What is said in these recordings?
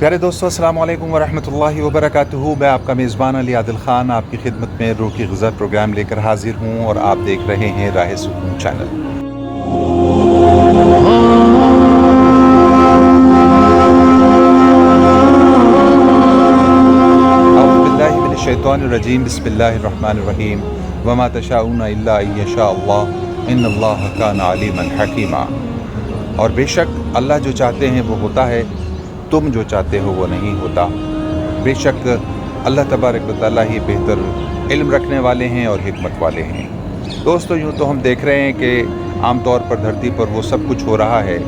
प्यारे दोस्तों, अस्सलाम वालेकुम वरहमतुल्लाहि वबरकातुहू। मैं आपका मेज़बान अली आदिल ख़ान आपकी खिदमत में रूह की ग़िज़ा प्रोग्राम लेकर हाजिर हूँ और आप देख रहे हैं राह सुकून चैनल। औज़ु बिल्लाहि मिनश शैतानिर रजीम, बिस्मिल्लाहिर रहमानिर रहीम। वमा तशाऊना इल्ला अय्यशा अल्लाह इन्नल्लाह काना अलीमन हकीमा। और बेशक अल्लाह जो चाहते हैं वो होता है, तुम जो चाहते हो वो नहीं होता। बेशक अल्लाह तबारक व तआला ही बेहतर इल्म रखने वाले हैं और हिकमत वाले हैं। दोस्तों, यूँ तो हम देख रहे हैं कि आम तौर पर धरती पर वो सब कुछ हो रहा है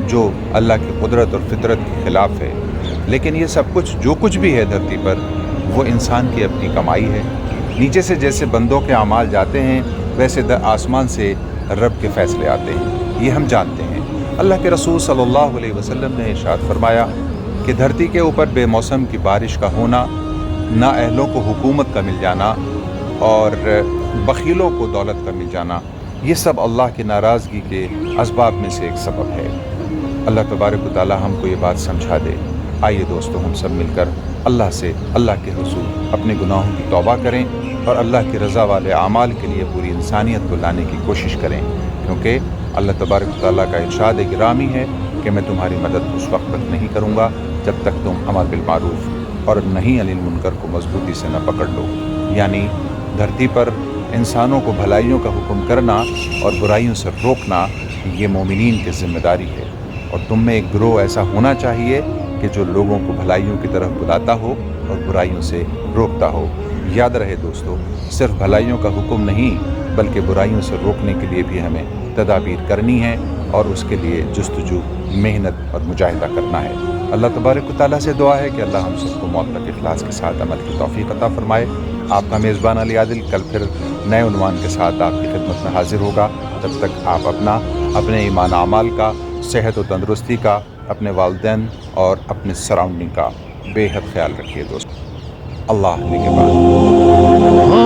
जो अल्लाह की कुदरत और फितरत के ख़िलाफ़ है, लेकिन ये सब कुछ जो कुछ भी है धरती पर वो इंसान की अपनी कमाई है। नीचे से जैसे बंदों के अमाल जाते हैं वैसे आसमान से रब के फ़ैसले आते हैं, ये हम जानते हैं। अल्लाह के रसूल सल्लल्लाहु अलैहि वसल्लम ने इरशाद फरमाया कि धरती के ऊपर बेमौसम की बारिश का होना, नाअहलों को हुकूमत का मिल जाना और बखीलों को दौलत का मिल जाना, ये सब अल्लाह की नाराज़गी के असबाब में से एक सबब है। अल्लाह तबारक व तआला हमको ये बात समझा दे। आइए दोस्तों, हम सब मिलकर अल्लाह से, अल्लाह के हुज़ूर अपने गुनाहों की तौबा करें और अल्लाह की रज़ा वाले आमाल के लिए पूरी इंसानियत को लाने की कोशिश करें, क्योंकि अल्लाह तबारक व तआला का इरशाद गिरामी है कि मैं तुम्हारी मदद उस वक्त तक नहीं करूँगा जब तक तुम अमर बिल मारूफ और नहीं अनिल मुनकर को मजबूती से न पकड़ लो। यानी धरती पर इंसानों को भलाइयों का हुक्म करना और बुराइयों से रोकना ये मोमिनीन की ज़िम्मेदारी है। और तुम में एक गिरोह ऐसा होना चाहिए कि जो लोगों को भलाइयों की तरफ बुलाता हो और बुराइयों से रोकता हो। याद रहे दोस्तों, सिर्फ भलाइयों का हुक्म नहीं बल्कि बुराइयों से रोकने के लिए भी हमें तदाबीर करनी है और उसके लिए जुस्तजू, मेहनत और मुजाहिदा करना है। अल्लाह तबारक व तआला से दुआ है कि अल्लाह हम सबको मौत तक इखलास के साथ अमल की तौफीक अता फरमाए। आपका मेज़बान अली आदिल कल फिर नए उन्वान के साथ आपकी खिदमत में हाजिर होगा। तब तक आप अपने ईमान आमाल का, सेहत और तंदुरुस्ती का, अपने वालिदैन और अपने सराउंडिंग का बेहद ख्याल रखिए दोस्तों। अल्लाह के बाद।